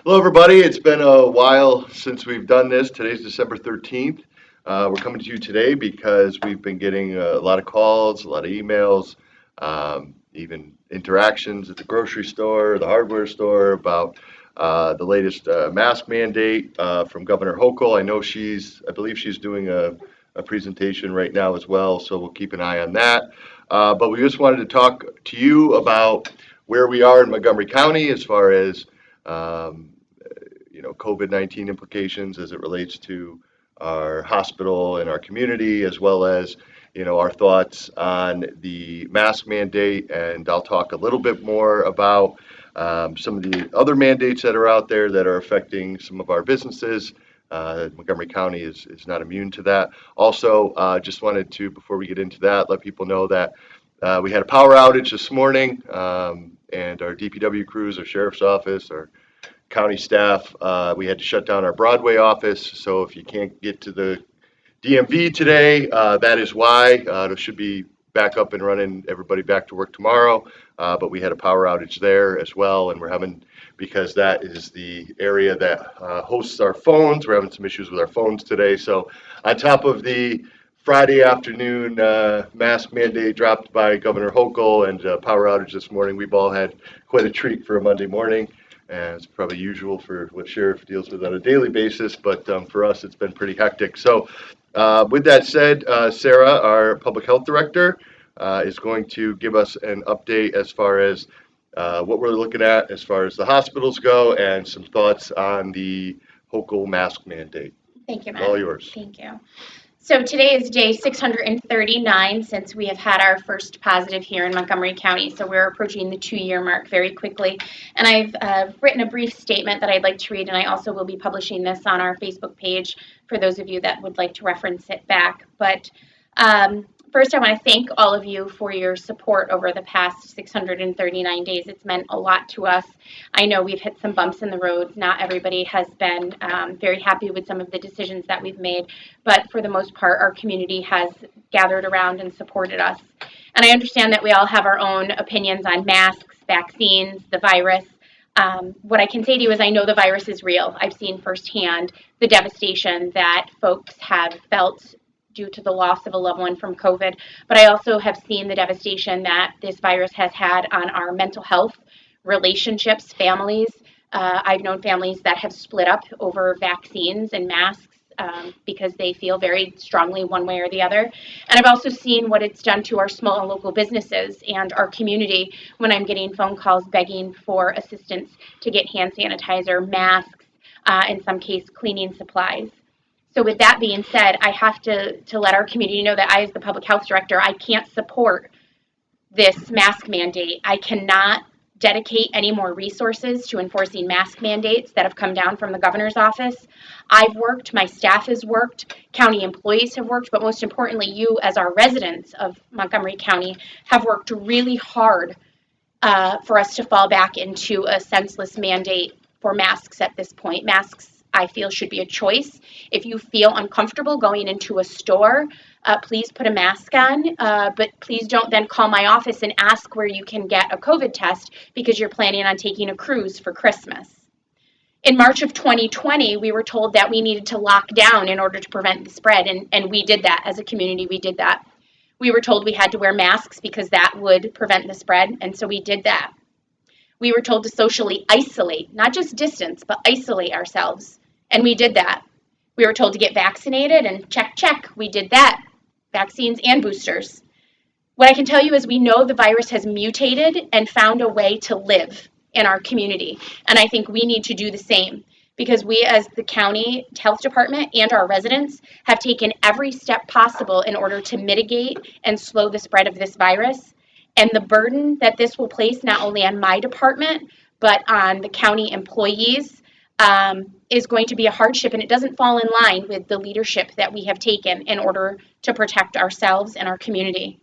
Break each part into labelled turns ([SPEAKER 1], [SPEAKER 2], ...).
[SPEAKER 1] Hello, everybody. It's been a while since we've done this. Today's December 13th. We're coming to you today because we've been getting a lot of calls, a lot of emails, even interactions at the grocery store, the hardware store about the latest mask mandate from Governor Hochul. I believe she's doing a presentation right now as well, so we'll keep an eye on that. But we just wanted to talk to you about where we are in Montgomery County as far as um, COVID-19 implications as it relates to our hospital and our community, as well as, our thoughts on the mask mandate. And I'll talk a little bit more about some of the other mandates that are out there that are affecting some of our businesses. Montgomery County is not immune to that. Also, just wanted to, before we get into that, let people know that we had a power outage this morning, and our DPW crews, our sheriff's office, our county staff, we had to shut down our Broadway office. So if you can't get to the DMV today, that is why. It should be back up and running, everybody back to work tomorrow. But we had a power outage there as well, and we're having, because that is the area that hosts our phones, we're having some issues with our phones today. So on top of the Friday afternoon mask mandate dropped by Governor Hochul and power outage this morning, we've all had quite a treat for a Monday morning. And it's probably usual for what sheriff deals with on a daily basis, but for us, it's been pretty hectic. So with that said, Sarah, our public health director, is going to give us an update as far as what we're looking at as far as the hospitals go and some thoughts on the Hochul mask mandate.
[SPEAKER 2] Thank you, Matt.
[SPEAKER 1] All yours.
[SPEAKER 2] Thank you. So today is day 639 since we have had our first positive here in Montgomery County. So we're approaching the 2-year mark very quickly. And I've written a brief statement that I'd like to read, and I also will be publishing this on our Facebook page for those of you that would like to reference it back. But first, I want to thank all of you for your support over the past 639 days. It's meant a lot to us. I know we've hit some bumps in the road. Not everybody has been very happy with some of the decisions that we've made, but for the most part, our community has gathered around and supported us. And I understand that we all have our own opinions on masks, vaccines, the virus. What I can say to you is I know the virus is real. I've seen firsthand the devastation that folks have felt due to the loss of a loved one from COVID, but I also have seen the devastation that this virus has had on our mental health, relationships, families. I've known families that have split up over vaccines and masks because they feel very strongly one way or the other. And I've also seen what it's done to our small and local businesses and our community when I'm getting phone calls begging for assistance to get hand sanitizer, masks, in some case, cleaning supplies. So with that being said, I have to let our community know that I, as the public health director, I can't support this mask mandate. I cannot dedicate any more resources to enforcing mask mandates that have come down from the governor's office. I've worked, my staff has worked, county employees have worked, but most importantly, you as our residents of Montgomery County have worked really hard for us to fall back into a senseless mandate for masks at this point. Masks, I feel, should be a choice. If you feel uncomfortable going into a store, please put a mask on, but please don't then call my office and ask where you can get a COVID test because you're planning on taking a cruise for Christmas. In March of 2020, we were told that we needed to lock down in order to prevent the spread, and we did that as a community. We did that. We were told we had to wear masks because that would prevent the spread, and so we did that. We were told to socially isolate, not just distance, but isolate ourselves. And we did that. We were told to get vaccinated and check, we did that. Vaccines and boosters. What I can tell you is we know the virus has mutated and found a way to live in our community. And I think we need to do the same because we as the county health department and our residents have taken every step possible in order to mitigate and slow the spread of this virus. And the burden that this will place not only on my department, but on the county employees is going to be a hardship, and it doesn't fall in line with the leadership that we have taken in order to protect ourselves and our community.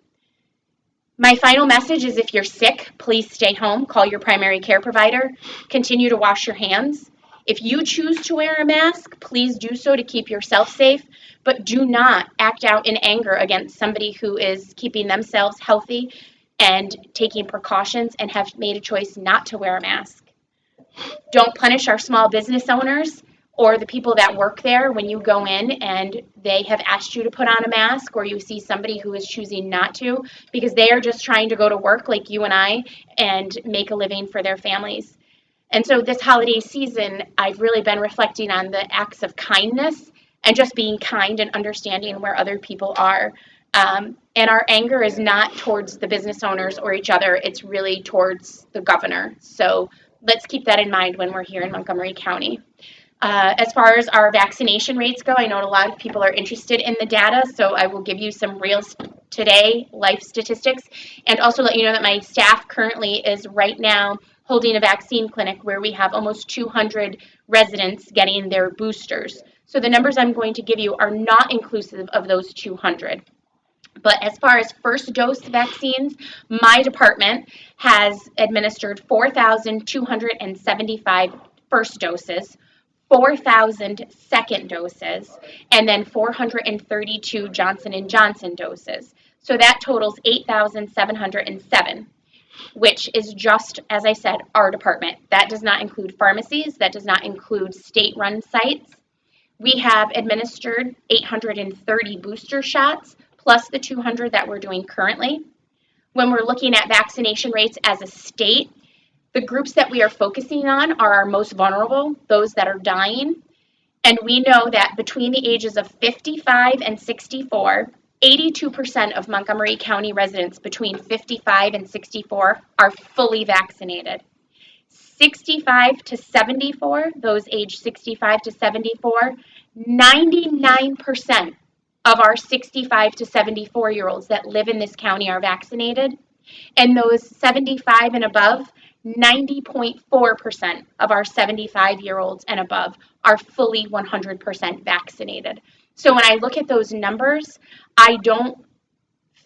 [SPEAKER 2] My final message is if you're sick, please stay home, call your primary care provider, continue to wash your hands. If you choose to wear a mask, please do so to keep yourself safe, but do not act out in anger against somebody who is keeping themselves healthy and taking precautions and have made a choice not to wear a mask. Don't punish our small business owners or the people that work there when you go in and they have asked you to put on a mask, or you see somebody who is choosing not to, because they are just trying to go to work like you and I and make a living for their families. And so this holiday season, I've really been reflecting on the acts of kindness and just being kind and understanding where other people are. And our anger is not towards the business owners or each other, it's really towards the governor. So let's keep that in mind when we're here in Montgomery County. As far as our vaccination rates go, I know a lot of people are interested in the data, so I will give you some real today life statistics, and also let you know that my staff currently is right now holding a vaccine clinic where we have almost 200 residents getting their boosters. So the numbers I'm going to give you are not inclusive of those 200. But as far as first dose vaccines, my department has administered 4,275 first doses, 4,000 second doses, and then 432 Johnson & Johnson doses. So that totals 8,707, which is just, as I said, our department. That does not include pharmacies. That does not include state-run sites. We have administered 830 booster shots, plus the 200 that we're doing currently. When we're looking at vaccination rates as a state, the groups that we are focusing on are our most vulnerable, those that are dying. And we know that between the ages of 55 and 64, 82% of Montgomery County residents between 55 and 64 are fully vaccinated. 65 to 74, those age 65 to 74, 99% of our 65 to 74-year-olds that live in this county are vaccinated. And those 75 and above, 90.4% of our 75-year-olds and above are fully 100% vaccinated. So when I look at those numbers, I don't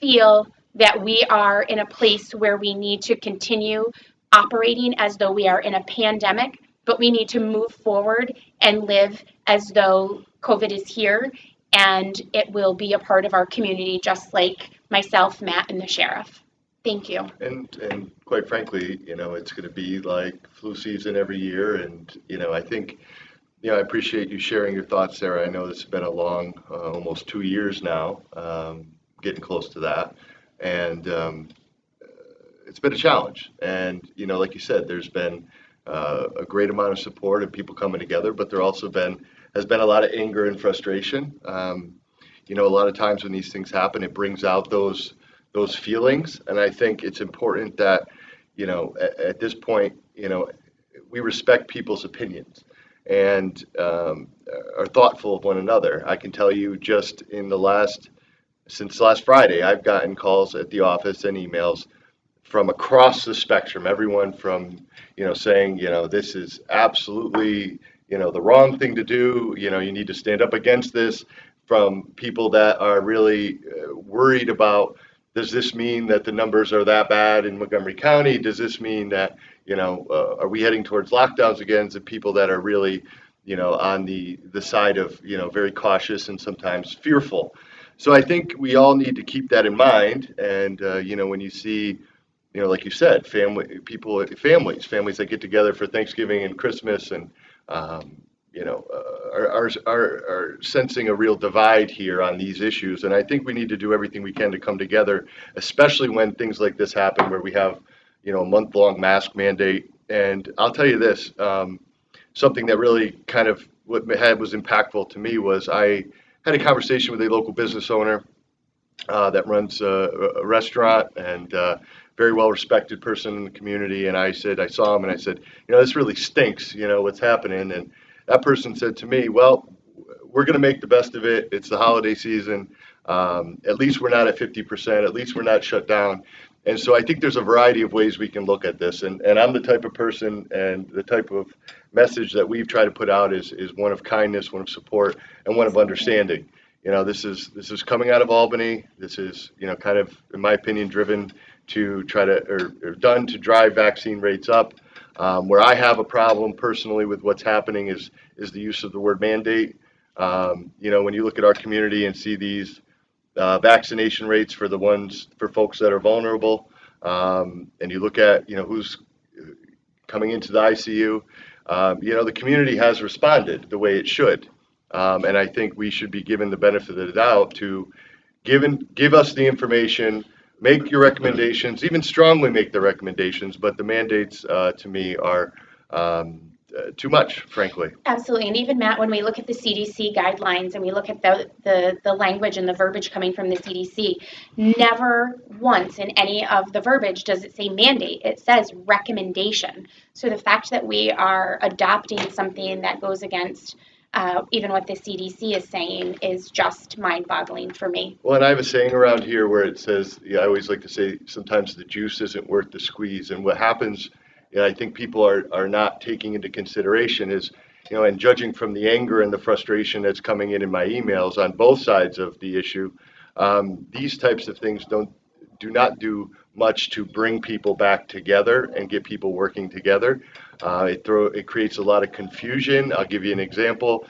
[SPEAKER 2] feel that we are in a place where we need to continue operating as though we are in a pandemic, but we need to move forward and live as though COVID is here and it will be a part of our community, just like myself, Matt, and the sheriff. Thank you.
[SPEAKER 1] And quite frankly, it's going to be like flu season every year. And, I think, I appreciate you sharing your thoughts, Sarah. I know this has been a long, almost 2 years now, getting close to that. And it's been a challenge. And, like you said, there's been a great amount of support and people coming together, but there also has been a lot of anger and frustration. A lot of times when these things happen, it brings out those feelings. And I think it's important that, at this point, we respect people's opinions and are thoughtful of one another. I can tell you just since last Friday, I've gotten calls at the office and emails from across the spectrum, everyone from, saying, this is absolutely, the wrong thing to do, you need to stand up against this, from people that are really worried about, does this mean that the numbers are that bad in Montgomery County? Does this mean that, are we heading towards lockdowns again? To people that are really, on the side of, very cautious and sometimes fearful. So I think we all need to keep that in mind. And, when you see, like you said, families that get together for Thanksgiving and Christmas and, are sensing a real divide here on these issues. And I think we need to do everything we can to come together, especially when things like this happen, where we have, a month-long mask mandate. And I'll tell you this, something that really kind of was impactful to me was I had a conversation with a local business owner that runs a restaurant and very well-respected person in the community. And I saw him and I said, this really stinks, what's happening. And that person said to me, well, we're going to make the best of it. It's the holiday season. At least we're not at 50%. At least we're not shut down. And so I think there's a variety of ways we can look at this. And I'm the type of person, and the type of message that we've tried to put out is one of kindness, one of support, and one of understanding. This is coming out of Albany. This is, kind of, in my opinion, driven to try to, or done to drive vaccine rates up. Where I have a problem personally with what's happening is the use of the word mandate. When you look at our community and see these vaccination rates for folks that are vulnerable, and you look at, who's coming into the ICU. The community has responded the way it should. And I think we should be given the benefit of the doubt to give us the information, make your recommendations, even strongly make the recommendations, but the mandates to me are too much, frankly.
[SPEAKER 2] Absolutely. And even Matt, when we look at the CDC guidelines and we look at the language and the verbiage coming from the CDC, never once in any of the verbiage does it say mandate. It says recommendation. So the fact that we are adopting something that goes against even what the CDC is saying is just mind-boggling for me.
[SPEAKER 1] Well, and I have a saying around here where it says, I always like to say, sometimes the juice isn't worth the squeeze. And what happens, I think people are not taking into consideration is, and judging from the anger and the frustration that's coming in my emails on both sides of the issue, these types of things do not do much to bring people back together and get people working together. It creates a lot of confusion. I'll give you an example.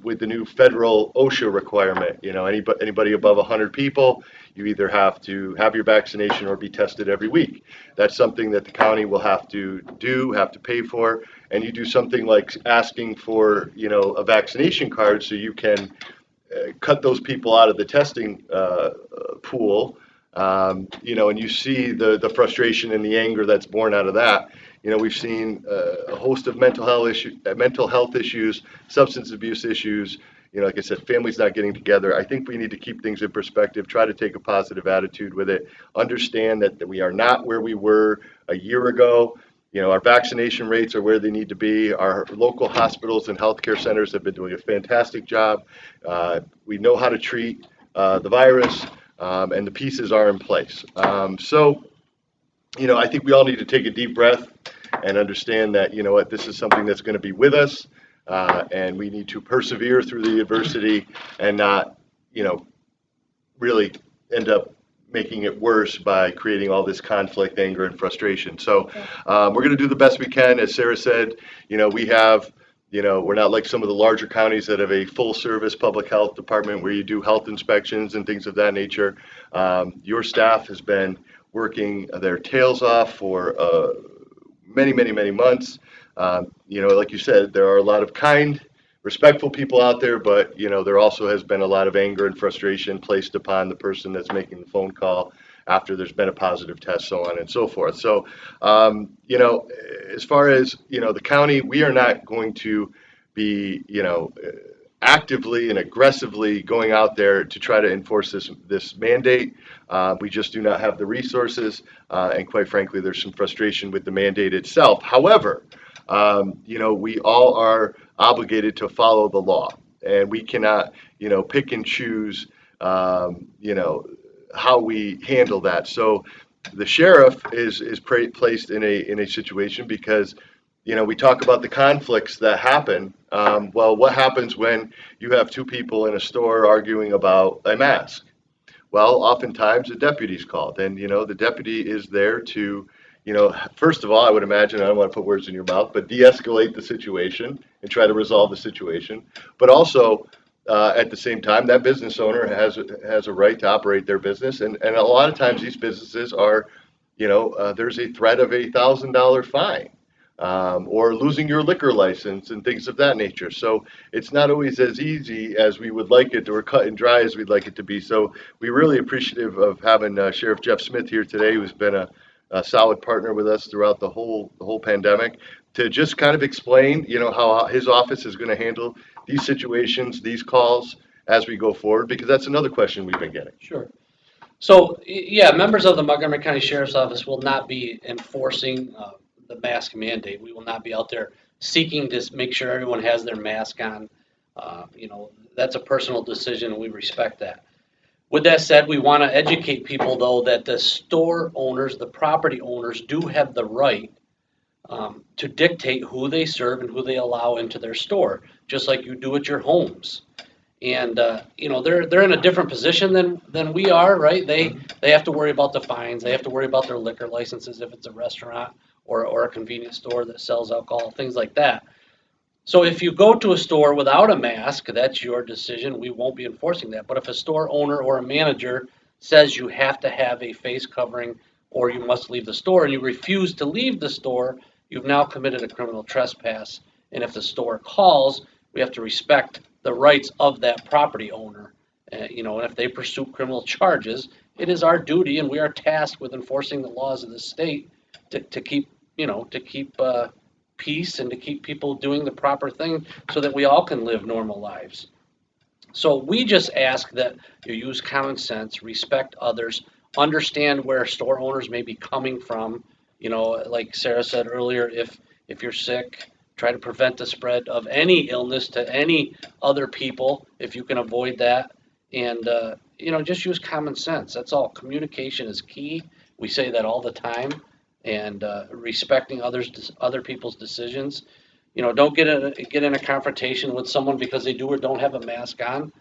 [SPEAKER 1] With the new federal OSHA requirement, anybody above 100 people, you either have to have your vaccination or be tested every week. That's something that the county will have to pay for, and you do something like asking for, a vaccination card so you can cut those people out of the testing pool, and you see the frustration and the anger that's born out of that. We've seen a host of mental health issues, substance abuse issues. Like I said, families not getting together. I think we need to keep things in perspective, try to take a positive attitude with it, understand that we are not where we were a year ago. Our vaccination rates are where they need to be. Our local hospitals and healthcare centers have been doing a fantastic job. We know how to treat the virus, and the pieces are in place. I think we all need to take a deep breath and understand that, this is something that's going to be with us, and we need to persevere through the adversity and not, really end up making it worse by creating all this conflict, anger, and frustration. So we're going to do the best we can. As Sarah said, we have, we're not like some of the larger counties that have a full service public health department where you do health inspections and things of that nature. Your staff has been working their tails off for many, many, many months. Like you said, there are a lot of kind, respectful people out there, but there also has been a lot of anger and frustration placed upon the person that's making the phone call after there's been a positive test, so on and so forth. So, as far as the county, we are not going to be actively and aggressively going out there to try to enforce this mandate. We just do not have the resources, and quite frankly, there's some frustration with the mandate itself. However, we all are obligated to follow the law, and we cannot, pick and choose, how we handle that. So the sheriff is placed in a situation because, we talk about the conflicts that happen. Well, what happens when you have two people in a store arguing about a mask? Well, oftentimes a deputy's called, and the deputy is there to, first of all, I would imagine, I don't want to put words in your mouth, but de-escalate the situation and try to resolve the situation. But also, at the same time, that business owner has a right to operate their business, and a lot of times these businesses are, there's a threat of $1,000 fine. Or losing your liquor license and things of that nature. So it's not always as easy as we would like it, or cut and dry as we'd like it to be. So we're really appreciative of having Sheriff Jeff Smith here today, who's been a solid partner with us throughout the whole pandemic, to just kind of explain, how his office is going to handle these situations, these calls as we go forward, because that's another question we've been getting.
[SPEAKER 3] Sure. So, yeah, members of the Montgomery County Sheriff's Office will not be enforcing the mask mandate. We will not be out there seeking to make sure everyone has their mask on. That's a personal decision, and we respect that. With that said, we want to educate people, though, that the store owners, the property owners, do have the right to dictate who they serve and who they allow into their store, just like you do at your homes. And they're in a different position than we are, right? They have to worry about the fines. They have to worry about their liquor licenses if it's a restaurant or a convenience store that sells alcohol, things like that. So if you go to a store without a mask, that's your decision. We won't be enforcing that. But if a store owner or a manager says you have to have a face covering or you must leave the store and you refuse to leave the store you've now committed a criminal trespass. And if the store calls, we have to respect the rights of that property owner. And if they pursue criminal charges, it is our duty, and we are tasked with enforcing the laws of the state to keep, peace and to keep people doing the proper thing so that we all can live normal lives. So we just ask that you use common sense, respect others, understand where store owners may be coming from. Like Sarah said earlier, if you're sick, try to prevent the spread of any illness to any other people if you can avoid that. And just use common sense. That's all. Communication is key. We say that all the time. And respecting other people's decisions. Don't get in a confrontation with someone because they do or don't have a mask on.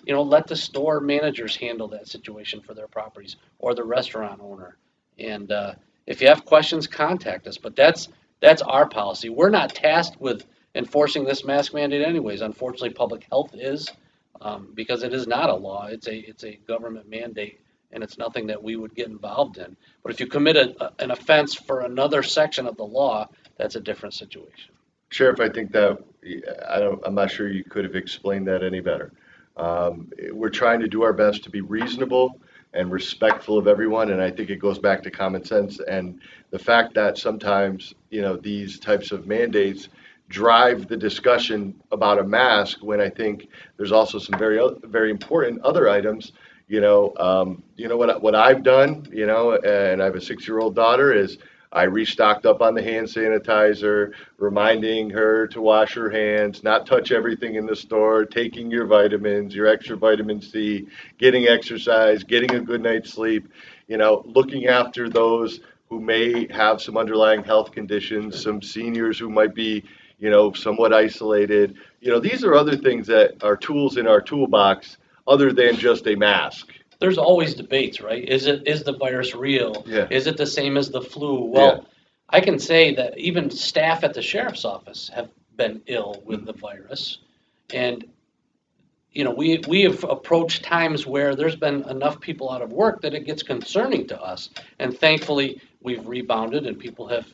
[SPEAKER 3] Let the store managers handle that situation for their properties, or the restaurant owner. And if you have questions, contact us. But that's our policy. We're not tasked with enforcing this mask mandate anyways. Unfortunately, public health is, because it is not a law. It's a government mandate, and it's nothing that we would get involved in. But if you commit an offense for another section of the law, that's a different situation.
[SPEAKER 1] Sheriff, I think that, I'm not sure you could have explained that any better. We're trying to do our best to be reasonable and respectful of everyone, and I think it goes back to common sense and the fact that sometimes, these types of mandates drive the discussion about a mask when I think there's also some very important other items. What I've done, and I have a 6-year-old daughter, is I restocked up on the hand sanitizer, reminding her to wash her hands, not touch everything in the store, taking your vitamins, your extra vitamin C, getting exercise, getting a good night's sleep, looking after those who may have some underlying health conditions, some seniors who might be, somewhat isolated. These are other things that are tools in our toolbox other than just a mask.
[SPEAKER 3] There's always debates, right? Is the virus real?
[SPEAKER 1] Yeah.
[SPEAKER 3] Is it the same as the flu? Well, I can say that even staff at the sheriff's office have been ill with the virus. And, we have approached times where there's been enough people out of work that it gets concerning to us. And thankfully, we've rebounded and people have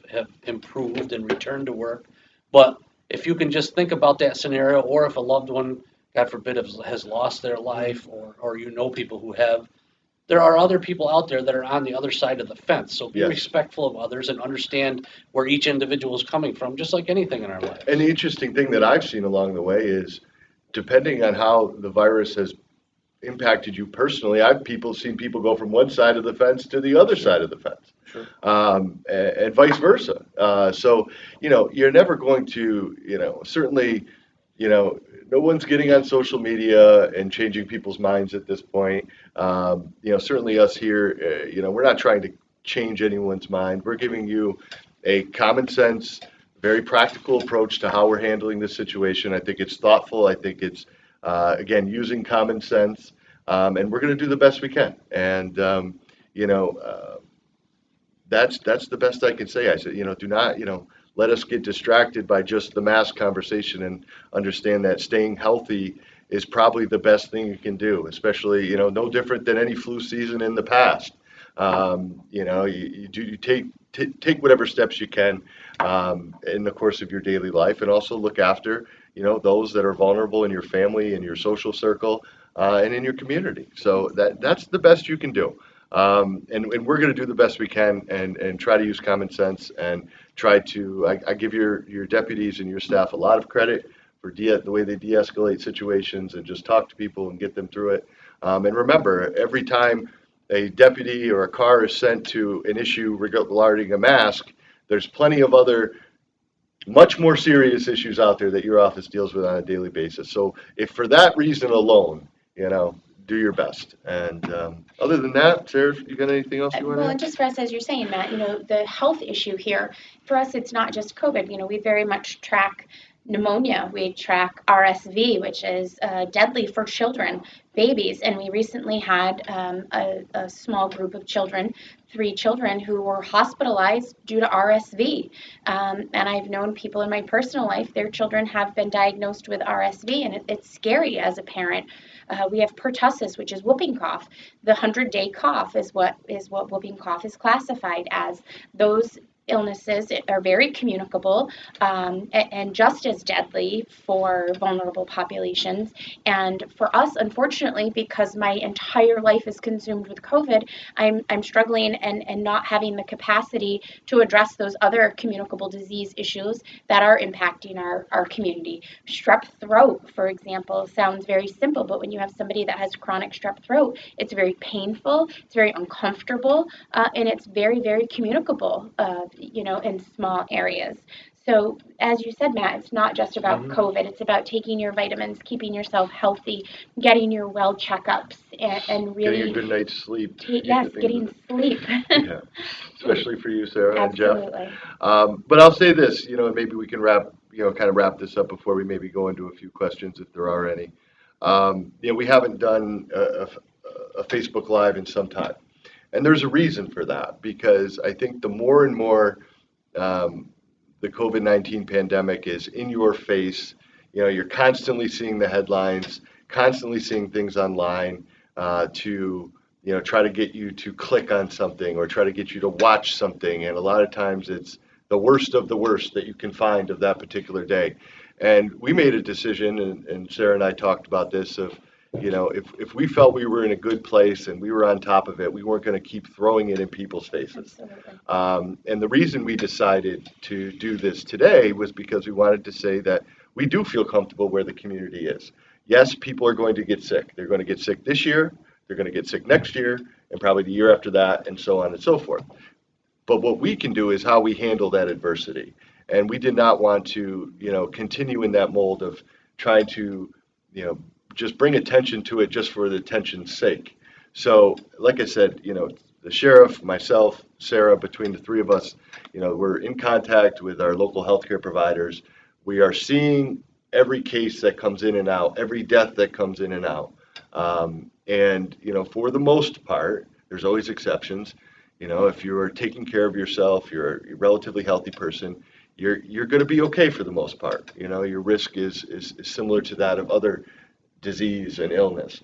[SPEAKER 3] improved and returned to work. But if you can just think about that scenario, or if a loved one, God forbid, has lost their life, or people who have, there are other people out there that are on the other side of the fence. So be respectful of others and understand where each individual is coming from, just like anything in our life.
[SPEAKER 1] And the interesting thing that I've seen along the way is, depending on how the virus has impacted you personally, I've seen people go from one side of the fence to the other side of the fence.
[SPEAKER 3] Sure.
[SPEAKER 1] And vice versa. So, you're never going to, certainly, no one's getting on social media and changing people's minds at this point. Certainly us here, we're not trying to change anyone's mind. We're giving you a common sense, very practical approach to how we're handling this situation. I think it's thoughtful. I think it's, again, using common sense. And we're going to do the best we can. And, that's the best I can say. I said, do not, let us get distracted by just the mask conversation, and understand that staying healthy is probably the best thing you can do, especially, no different than any flu season in the past. You take whatever steps you can in the course of your daily life, and also look after, those that are vulnerable in your family, in your social circle, and in your community. So that's the best you can do. And we're going to do the best we can, and try to use common sense, and try to, I give your deputies and your staff a lot of credit for the way they de-escalate situations and just talk to people and get them through it. And remember, every time a deputy or a car is sent to an issue regarding a mask, there's plenty of other much more serious issues out there that your office deals with on a daily basis. So if for that reason alone, do your best. And other than that, Sarah, you got anything else you want to
[SPEAKER 2] Well,
[SPEAKER 1] add?
[SPEAKER 2] and just for us, as you're saying, Matt, the health issue here, for us, it's not just COVID. We very much track pneumonia. We track RSV, which is deadly for children, babies. And we recently had a small group of children, 3 children, who were hospitalized due to RSV. And I've known people in my personal life, their children have been diagnosed with RSV, and it's scary as a parent. We have pertussis, which is whooping cough. The 100-day cough is what whooping cough is classified as. Those illnesses are very communicable and just as deadly for vulnerable populations. And for us, unfortunately, because my entire life is consumed with COVID, I'm struggling and not having the capacity to address those other communicable disease issues that are impacting our community. Strep throat, for example, sounds very simple, but when you have somebody that has chronic strep throat, it's very painful, it's very uncomfortable, and it's very, very communicable, in small areas. So, as you said, Matt, it's not just about COVID. It's about taking your vitamins, keeping yourself healthy, getting your well checkups, and really
[SPEAKER 1] Getting a good night's sleep.
[SPEAKER 2] getting sleep.
[SPEAKER 1] Yeah, especially for you, Sarah and Jeff.
[SPEAKER 2] Absolutely.
[SPEAKER 1] But I'll say this, maybe we can kind of wrap this up before we maybe go into a few questions if there are any. We haven't done a Facebook Live in some time. And there's a reason for that, because I think the more and more the COVID-19 pandemic is in your face, you're constantly seeing the headlines, constantly seeing things online to try to get you to click on something or try to get you to watch something. And a lot of times it's the worst of the worst that you can find of that particular day. And we made a decision, and Sarah and I talked about this, of if we felt we were in a good place and we were on top of it, we weren't going to keep throwing it in people's faces. And the reason we decided to do this today was because we wanted to say that we do feel comfortable where the community is. Yes, people are going to get sick. They're going to get sick this year, they're going to get sick next year, and probably the year after that, and so on and so forth. But what we can do is how we handle that adversity. And we did not want to, continue in that mold of trying to, just bring attention to it just for the attention's sake. So, like I said, the sheriff, myself, Sarah, between the three of us, we're in contact with our local healthcare providers. We are seeing every case that comes in and out, every death that comes in and out. And for the most part, there's always exceptions. If you're taking care of yourself, you're a relatively healthy person, you're going to be okay for the most part. Your risk is similar to that of other disease and illness.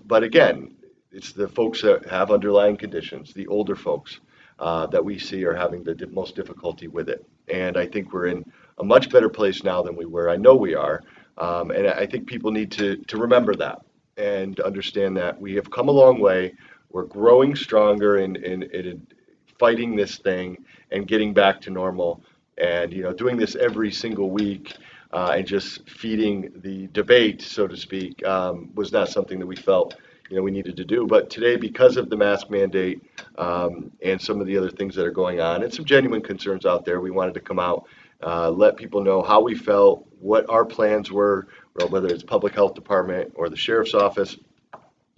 [SPEAKER 1] But again, it's the folks that have underlying conditions, the older folks that we see are having the most difficulty with it. And I think we're in a much better place now than we were. I know we are. And I think people need to remember that and understand that we have come a long way. We're growing stronger in fighting this thing and getting back to normal. And doing this every single week and just feeding the debate, so to speak, was not something that we felt we needed to do. But today, because of the mask mandate and some of the other things that are going on and some genuine concerns out there, we wanted to come out, let people know how we felt, what our plans were, whether it's public health department or the sheriff's office,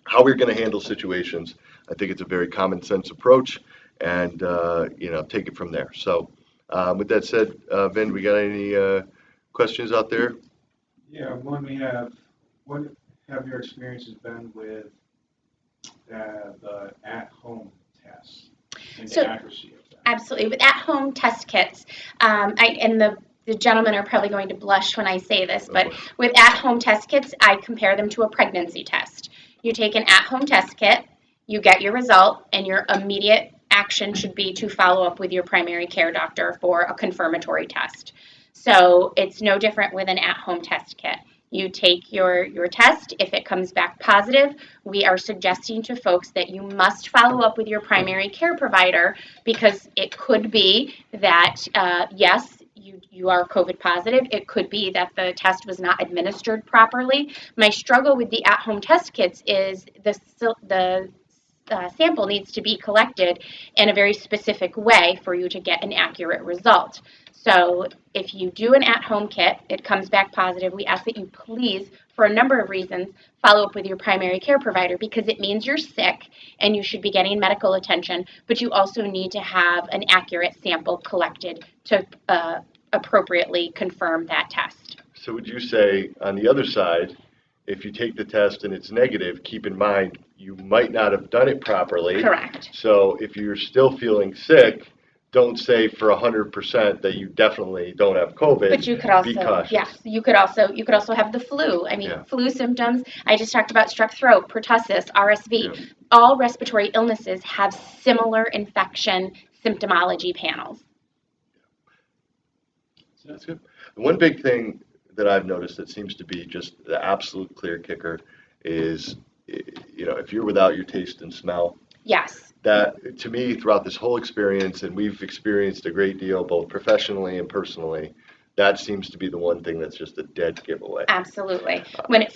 [SPEAKER 1] how we're going to handle situations. I think it's a very common sense approach, and take it from there. So with that said, Ben, we got any questions out there?
[SPEAKER 4] Yeah, what have your experiences been with the at-home tests and the accuracy of that?
[SPEAKER 2] Absolutely. With at-home test kits, and the gentlemen are probably going to blush when I say this, but with at-home test kits, I compare them to a pregnancy test. You take an at-home test kit, you get your result, and your immediate action should be to follow up with your primary care doctor for a confirmatory test. So it's no different with an at-home test kit. You take your test. If it comes back positive, we are suggesting to folks that you must follow up with your primary care provider, because it could be that, yes, you are COVID positive. It could be that the test was not administered properly. My struggle with the at-home test kits is the sample needs to be collected in a very specific way for you to get an accurate result. So if you do an at-home kit, it comes back positive, we ask that you please, for a number of reasons, follow up with your primary care provider, because it means you're sick and you should be getting medical attention, but you also need to have an accurate sample collected to appropriately confirm that test.
[SPEAKER 1] So would you say, on the other side, if you take the test and it's negative, keep in mind you might not have done it properly.
[SPEAKER 2] Correct.
[SPEAKER 1] So if you're still feeling sick, don't say for 100% that you definitely don't have COVID.
[SPEAKER 2] But you could also, yes, you could also have the flu. I mean, flu symptoms. I just talked about strep throat, pertussis, RSV. All respiratory illnesses have similar infection symptomology panels.
[SPEAKER 1] That's good. One big thing that I've noticed that seems to be just the absolute clear kicker is, if you're without your taste and smell,
[SPEAKER 2] Yes,
[SPEAKER 1] that to me throughout this whole experience, and we've experienced a great deal both professionally and personally, that seems to be the one thing that's just a dead giveaway.
[SPEAKER 2] absolutely. When we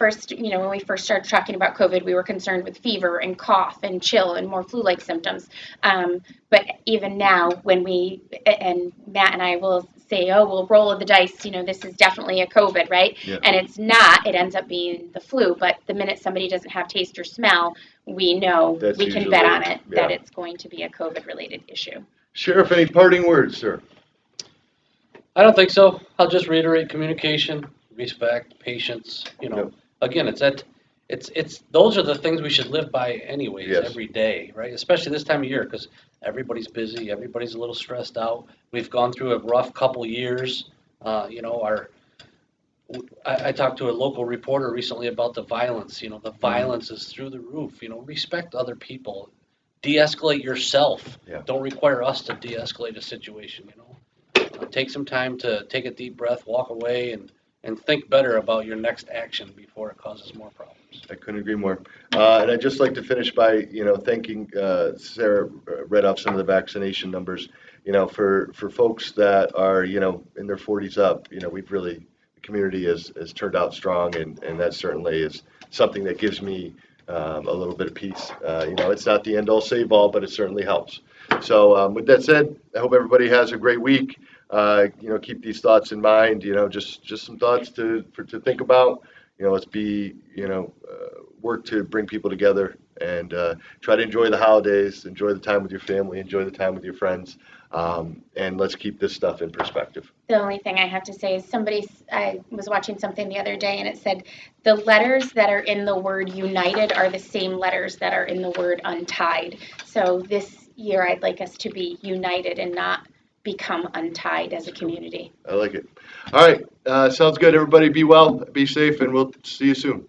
[SPEAKER 2] first started talking about COVID, we were concerned with fever and cough and chill and more flu-like symptoms. But even now, and Matt and I will say, oh, we'll roll the dice, this is definitely a COVID, right?
[SPEAKER 1] Yeah.
[SPEAKER 2] And it's not, it ends up being the flu. But the minute somebody doesn't have taste or smell, we know
[SPEAKER 1] That's
[SPEAKER 2] we can bet
[SPEAKER 1] usually-
[SPEAKER 2] on it that
[SPEAKER 1] yeah.
[SPEAKER 2] it's going to be a COVID-related issue.
[SPEAKER 1] Sheriff, any parting words, sir?
[SPEAKER 3] I don't think so. I'll just reiterate communication, respect, patience.
[SPEAKER 1] Yep.
[SPEAKER 3] Again, it's those are the things we should live by anyways,
[SPEAKER 1] Yes.
[SPEAKER 3] every day, right? Especially this time of year, because everybody's busy, everybody's a little stressed out. We've gone through a rough couple years. I talked to a local reporter recently about the violence. The violence is through the roof. Respect other people, de-escalate yourself.
[SPEAKER 1] Yeah.
[SPEAKER 3] Don't require us to de-escalate a situation. Take some time to take a deep breath, walk away, and think better about your next action before it causes more problems.
[SPEAKER 1] I couldn't agree more. And I'd just like to finish by, thanking Sarah read off some of the vaccination numbers. For folks that are, in their 40s up, we've really, the community has turned out strong, and that certainly is something that gives me a little bit of peace. It's not the end all save all, but it certainly helps. So with that said, I hope everybody has a great week. Keep these thoughts in mind, just some thoughts to think about. Let's be, work to bring people together and try to enjoy the holidays, enjoy the time with your family, enjoy the time with your friends, and let's keep this stuff in perspective.
[SPEAKER 2] The only thing I have to say is I was watching something the other day and it said the letters that are in the word united are the same letters that are in the word untied. So this year I'd like us to be united and not become untied as a community.
[SPEAKER 1] I like it. All right. Sounds good. Everybody be well, be safe, and we'll see you soon.